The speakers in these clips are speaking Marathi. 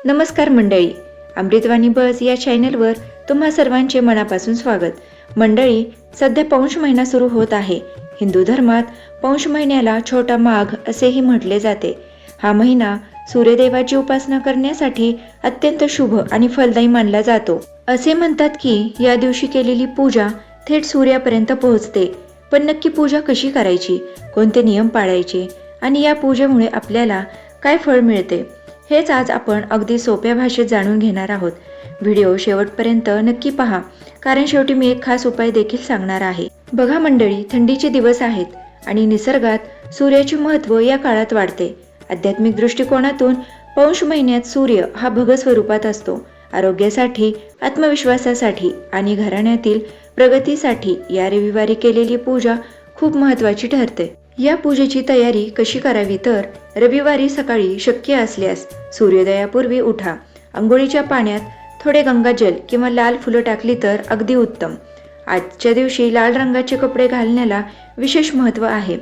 नमस्कार मंडळी, अमृतवाणी बस या चॅनलवर तुम्हा सर्वांचे मनापासून स्वागत. मंडळी, सध्या पौष महिना सुरू होत आहे. हिंदू धर्मात पौष महिन्याला छोटा माघ असेही म्हटले जाते. हा महिना सूर्यदेवाची उपासना करण्यासाठी अत्यंत शुभ आणि फलदायी मानला जातो. असे म्हणतात की या दिवशी केलेली पूजा थेट सूर्यापर्यंत पोहोचते. पण नक्की पूजा कशी करायची, कोणते नियम पाळायचे आणि या पूजेमुळे आपल्याला काय फळ मिळते, हेच आज आपण अगदी सोप्या भाषेत जाणून घेणार आहोत. व्हिडिओ शेवटपर्यंत नक्की पहा, कारण शेवटी मी एक खास उपाय देखील सांगणार आहे. बघा मंडळी, थंडीचे दिवस आहेत आणि निसर्गात सूर्याचे महत्त्व या काळात वाढते. आध्यात्मिक दृष्टिकोनातून पौष महिन्यात सूर्य हा भग स्वरूपात असतो. आरोग्यासाठी, आत्मविश्वासासाठी आणि घराण्यातील प्रगतीसाठी या रविवारी केलेली पूजा खूप महत्त्वाची ठरते. या पूजेची तयारी कशी करावी तर रविवारी सकाळी शक्य असल्यास सूर्योदयापूर्वी उठा. अंघोळीच्या पाण्यात थोडे गंगाजल किंवा लाल फुलं टाकली तर अगदी उत्तम. आजच्या दिवशी लाल रंगाचे कपडे घालण्याला विशेष महत्त्व आहे,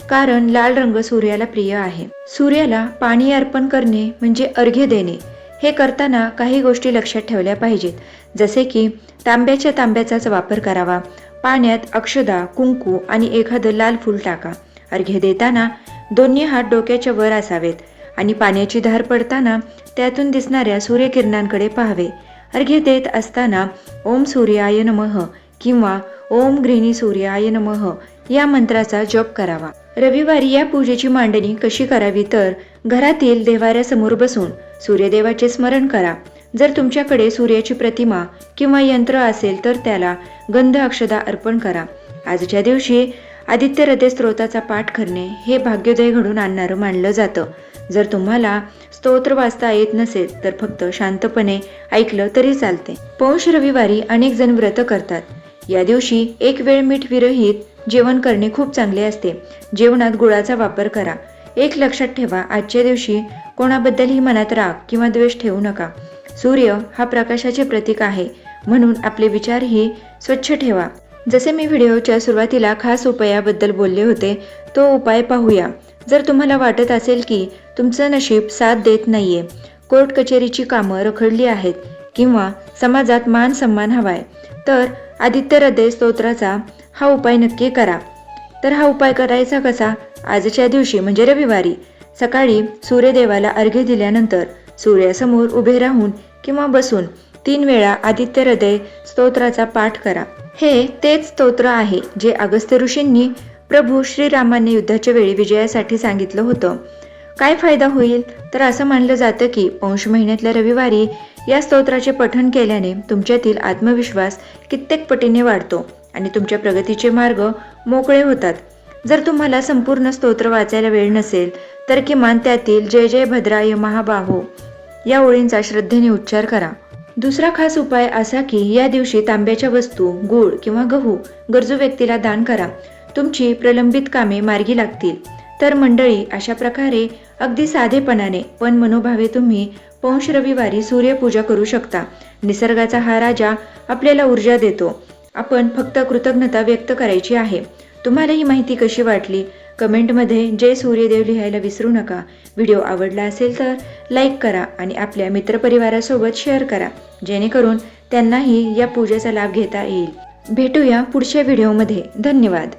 कारण लाल रंग सूर्याला प्रिय आहे. सूर्याला पाणी अर्पण करणे म्हणजे अर्घ्य देणे. हे करताना काही गोष्टी लक्षात ठेवल्या पाहिजेत, जसे की तांब्याचाच वापर करावा. पाण्यात अक्षदा, कुंकू आणि एखादं लाल फूल टाका. अर्घ्य देताना दोन्ही हात डोक्याच्या वर असावेत आणि पाण्याची धार पडताना त्यातून दिसणाऱ्या सूर्यकिरणांकडे पाहावे. अर्घ्य देत असताना ओम सूर्याय नमः किंवा ओम गृहिणी सूर्याय नमः या मंत्राचा जप करावा. रविवारी या पूजेची मांडणी कशी करावी तर घरातील देवाऱ्यासमोर बसून सूर्यदेवाचे स्मरण करा. जर तुमच्याकडे सूर्याची प्रतिमा किंवा यंत्र असेल तर त्याला गंध अक्षदा अर्पण करा. आजच्या दिवशी आदित्य हृदय स्तोत्राचा पाठ करणे हे भाग्योदय घडून आणणारं मानलं जातं. जर तुम्हाला स्तोत्र वाचता येत नसेल तर फक्त शांतपणे ऐकलं तरी चालते. पौष रविवारी अनेक जण व्रत करतात. या दिवशी एक वेळ मीठ विरहित जेवण करणे खूप चांगले असते. जेवणात गुळाचा वापर करा. एक लक्षात ठेवा, आजच्या दिवशी कोणाबद्दलही मनात राग किंवा द्वेष ठेवू नका. सूर्य हा प्रकाशाचे प्रतीक आहे, म्हणून आपले विचारही स्वच्छ ठेवा. जसे मी व्हिडिओच्या सुरुवातीला खास उपायाबद्दल बोलले होते, तो उपाय पाहूया. जर तुम्हाला वाटत असेल की तुमचं नशीब साथ देत नाहीये, कोर्ट कचेरीची कामं रखडली आहेत किंवा समाजात मान सन्मान हवाय, तर आदित्य हृदय स्तोत्राचा हा उपाय नक्की करा. तर हा उपाय करायचा कसा? आजच्या दिवशी म्हणजे रविवारी सकाळी सूर्यदेवाला अर्घ्य दिल्यानंतर सूर्यासमोर उभे राहून किंवा बसून 3 वेळा आदित्य हृदय स्तोत्राचा पाठ करा. हे तेच स्तोत्र आहे जे अगस्त्य ऋषींनी प्रभू श्रीरामांनी युद्धाच्या वेळी विजयासाठी सांगितलं होतं. काय फायदा होईल तर असं मानलं जातं की पौष महिन्यातल्या रविवारी या स्तोत्राचे पठण केल्याने तुमच्यातील आत्मविश्वास कित्येक पटीने वाढतो आणि तुमच्या प्रगतीचे मार्ग मोकळे होतात. जर तुम्हाला संपूर्ण स्तोत्र वाचायला वेळ नसेल तर किमान त्यातील जय जय भद्राय महाबाहो या ओळींचा श्रद्धेने उच्चार करा. दुसरा खास उपाय असा की या दिवशी तांब्याच्या वस्तू, गूळ किंवा गहू गरजू व्यक्तीला दान करा. तुमची प्रलंबित कामे मार्गी लागतील. तर मंडळी, अशा प्रकारे अगदी साधेपणाने पण मनोभावे तुम्ही पौष रविवारी सूर्यपूजा करू शकता. निसर्गाचा हा राजा आपल्याला ऊर्जा देतो. आपण फक्त कृतज्ञता व्यक्त करायची आहे. तुम्हाला ही माहिती कशी वाटली? कमेंटमध्ये जय सूर्यदेव लिहायला विसरू नका. व्हिडिओ आवडला असेल तर लाईक करा आणि आपल्या मित्रपरिवारासोबत शेअर करा, जेणेकरून त्यांनाही या पूजेचा लाभ घेता येईल. भेटूया पुढच्या व्हिडिओमध्ये. धन्यवाद.